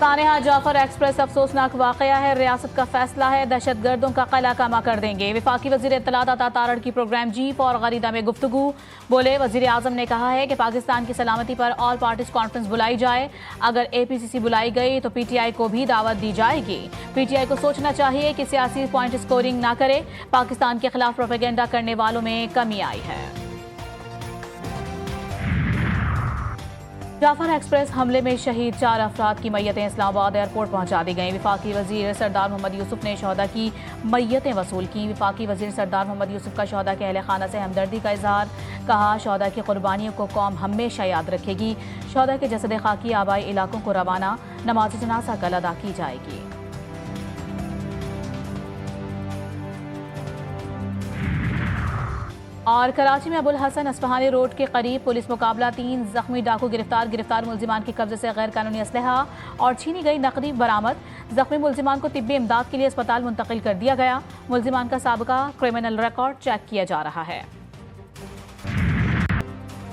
सानेहा Jafar express अफसोसनाक वाकया है, रियासत का फैसला है, दहशत गर्दों का क़िला कमा कर देंगे। वफाकी वज़ीर इत्तलात अता तारड़ की प्रोग्राम जीप और गरीदा में गुफ्तगू। बोले, वज़ीर आज़म ने कहा है कि पाकिस्तान की सलामती पर ऑल पार्टीज कॉन्फ्रेंस बुलाई जाए। अगर APCC बुलाई गई तो PTI को भी दावत दी जाएगी। PTI को सोचना चाहिए कि सियासी पॉइंट स्कोरिंग ना करे। पाकिस्तान के खिलाफ प्रोपेगेंडा करने वालों में कमी आई है। जाफर एक्सप्रेस हमले में शहीद 4 अफराद की मैयतें इस्लामाबाद एयरपोर्ट पहुंचा दी गईं। वफाकी वज़ीर सरदार मोहम्मद यूसुफ ने शहदा की मैयतें वसूल की। वफाकी वज़ीर सरदार मोहम्मद यूसुफ का शहदा के अहले खाना से हमदर्दी का इजहार। कहा, शहदा की कुर्बानियों को कौम हमेशा याद रखेगी। शहदा के जसद खाकी आबाई इलाकों को रवाना नमाज जनाजा कल अदा की जाएगी। और कराची में अबुल हसन अस्फहानी रोड के करीब पुलिस मुकाबला, 3 जख्मी डाकू गिरफ्तार मुलजिमान के कब्जे से गैर कानूनी असलहा और छीनी गई नकदी बरामद। जख्मी मुलजिमान को तिब्बी इमदाद के लिए अस्पताल मुंतकिल कर दिया गया। मुलजिमान का साबिका क्रिमिनल रिकॉर्ड चेक किया जा रहा है।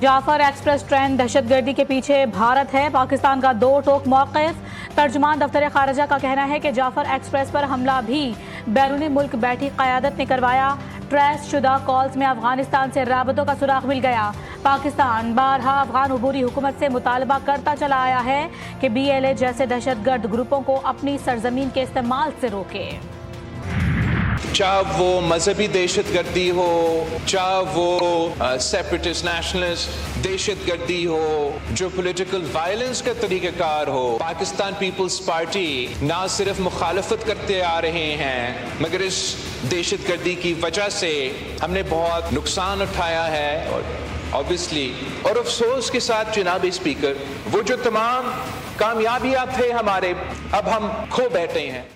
जाफर एक्सप्रेस ट्रेन दहशतगर्दी के पीछे भारत है, पाकिस्तान का 2 टोक मौक़िफ़। तर्जुमान दफ्तर खारजा का कहना है कि जाफर एक्सप्रेस पर हमला भी बैरून मुल्क बैठी क़यादत ने करवाया। ट्रेस शुदा कॉल्स में अफगानिस्तान से राबतों का सुराग मिल गया। पाकिस्तान बारहा अफगान अबूरी हुकूमत से मुतालबा करता चला आया है कि BLA जैसे दहशतगर्द ग्रुपों को अपनी सरजमीन के इस्तेमाल से रोके। चाहे वो मजहबी दहशतगर्दी हो, चाहे वो सेपरेटिस्ट नेशनलिस्ट दहशतगर्दी हो, जो पॉलिटिकल वायलेंस का तरीक़ाकार हो, पाकिस्तान पीपल्स पार्टी ना सिर्फ मुखालफत करते आ रहे हैं मगर इस दहशतगर्दी की वजह से हमने बहुत नुकसान उठाया है। और ऑब्वियसली और अफसोस के साथ जनाब स्पीकर, वो जो तमाम कामयाबियां थे हमारे, अब हम खो बैठे हैं।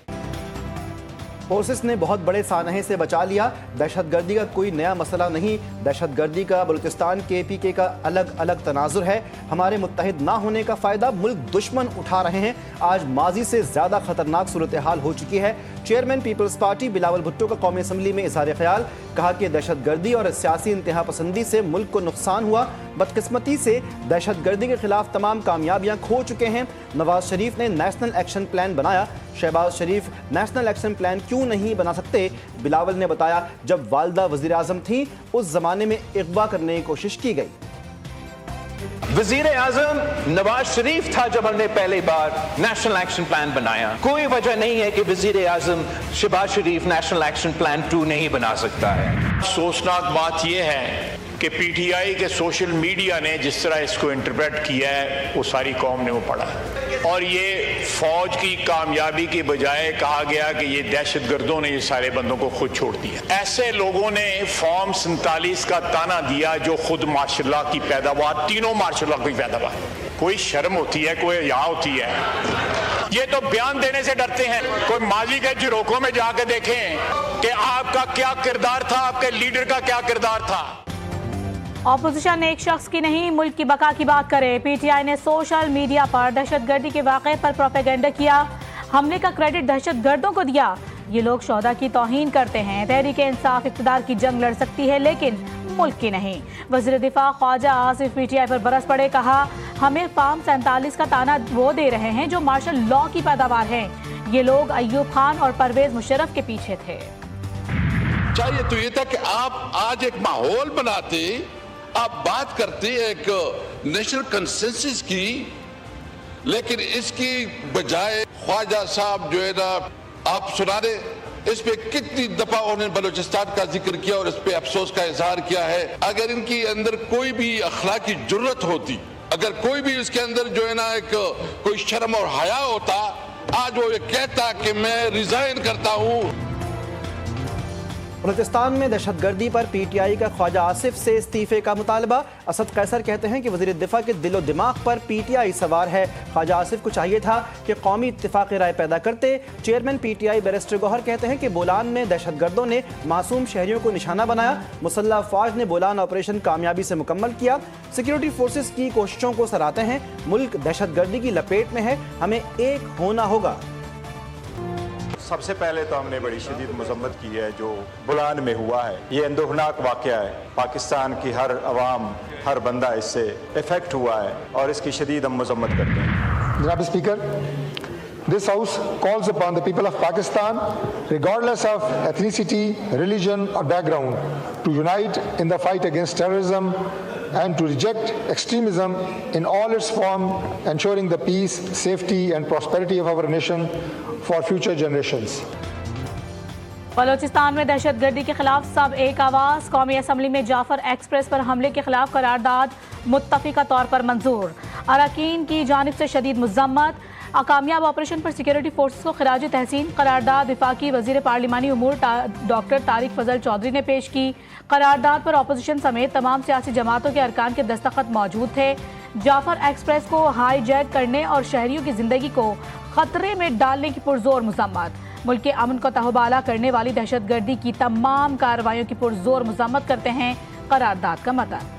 फोर्सेस ने बहुत बड़े सानहे से बचा लिया। दहशतगर्दी का कोई नया मसला नहीं। दहशतगर्दी का बलूचिस्तान के PK का अलग अलग तनाजुर है। हमारे मुत्तहिद ना होने का फ़ायदा मुल्क दुश्मन उठा रहे हैं। आज माजी से ज़्यादा ख़तरनाक सूरत हाल हो चुकी है। Chairman Peoples Party Bilawal Bhutto का कौमी असम्बली में इज़हार ख्याल। कहा कि दहशतगर्दी और सियासी इंतहा पसंदी से मुल्क को नुकसान हुआ। बदकिस्मती से दहशतगर्दी के खिलाफ तमाम कामयाबियाँ खो चुके हैं। नवाज शरीफ ने नेशनल एक्शन प्लान बनाया। शहबाज शरीफ नेशनल एक्शन प्लान क्यों नहीं बना सकते? बिलावल ने बताया, जब वालदा वज़ीर आज़म थी उस ज़माने में अगवा करने की कोशिश की गई। वजीर आजम नवाज शरीफ था जब हमने पहली बार नेशनल एक्शन प्लान बनाया। कोई वजह नहीं है कि वजीर आजम शहबाज शरीफ नेशनल एक्शन प्लान 2 नहीं बना सकता है। अफसोसनाक बात यह है कि PTI के सोशल मीडिया ने जिस तरह इसको इंटरप्रेट किया है वो सारी कौम ने वो पढ़ा और ये फौज की कामयाबी के बजाय कहा गया कि ये दहशतगर्दों ने ये सारे बंदों को खुद छोड़ दिया। ऐसे लोगों ने फॉर्म 47 का ताना दिया जो खुद मार्शल्लाह की पैदावार, तीनों मार्शल्लाह की पैदावार। कोई शर्म होती है, कोई हया होती है? ये तो बयान देने से डरते हैं। कोई माजी के झरोकों में जाके देखें कि आपका क्या किरदार था, आपके लीडर का क्या किरदार था। ऑपोजिशन एक शख्स की नहीं, मुल्क की बका की बात करे। PTI ने सोशल मीडिया पर दहशतगर्दी के वाक़े पर प्रोपेगेंडा किया। हमले का क्रेडिट दहशतगर्दों को दिया। ये लोग शोहदा की तौहीन करते हैं। तहरीक इंसाफ इक़्तिदार की जंग लड़ सकती है लेकिन मुल्क की नहीं। वज़ीर दिफा ख्वाजा आसिफ PTI पर बरस पड़े। कहा, हमें फॉर्म 47 का ताना वो दे रहे हैं जो मार्शल लॉ की पैदावार है। ये लोग अय्यूब खान और परवेज मुशर्रफ के पीछे थे। चाहिए तो ये था कि आप आज एक माहौल बनाते, आप बात करते एक नेशनल कंसेंसस की, लेकिन इसकी बजाय ख्वाजा साहब जो है ना, आप सुना दे इस पे कितनी दफा उन्होंने बलूचिस्तान का जिक्र किया और इस पे अफसोस का इजहार किया है। अगर इनकी अंदर कोई भी अखलाकी जुर्रत होती, अगर कोई भी इसके अंदर जो है ना एक कोई शर्म और हया होता, आज वो ये कहता कि मैं रिजाइन करता हूँ। बलूचिस्तान में दहशतगर्दी पर PTI का ख्वाजा आसिफ से इस्तीफे का मुतालबा। असद कैसर कहते हैं कि वज़ीर दिफा के दिलो दिमाग पर PTI सवार है। ख्वाजा आसिफ को चाहिए था कि कौमी इत्तिफाक़ राय पैदा करते। चेयरमैन PTI बैरिस्टर गौहर कहते हैं कि बोलान में दहशतगर्दों ने मासूम शहरियों को निशाना बनाया। मुसल्लह अफवाज ने बोलान ऑपरेशन कामयाबी से मुकम्मल किया। सिक्योरिटी फोर्सेस की कोशिशों को सराहते हैं। मुल्क दहशतगर्दी की लपेट में है, हमें एक होना होगा। सबसे पहले तो हमने बड़ी शदीद मजम्मत की है जो बुलान में हुआ है। ये अंदोहनाक वाक़या है। पाकिस्तान की हर अवाम, हर बंदा इससे इफेक्ट हुआ है और इसकी शदीद हम मजम्मत करते हैं। जनाब speaker, This House calls upon the people of Pakistan, regardless of ethnicity, religion or background, to unite in the fight against terrorism and to reject extremism in all its forms, ensuring the peace, safety and prosperity of our nation for future generations. Balochistan میں دہشت گردی کے خلاف سب ایک آواز. قومی assembly میں جعفر express پر حملے کے خلاف قرارداد متفقہ طور پر منظور. اراکین کی جانب سے شدید مذمت. کامیاب آپریشن پر سیکیورٹی فورسز کو خراج تحسین. قرارداد وفاقی وزیر پارلیمانی امور ڈاکٹر طارق فضل چودھری نے پیش کی. قرارداد پر اپوزیشن سمیت تمام سیاسی جماعتوں کے ارکان کے دستخط موجود تھے. جعفر ایکسپریس کو ہائی جیک کرنے اور شہریوں کی زندگی کو خطرے میں ڈالنے کی پرزور مذمت. ملک کے امن کو تہوبالا کرنے والی دہشت گردی کی تمام کارروائیوں کی پرزور مذمت کرتے ہیں قرارداد کا متن.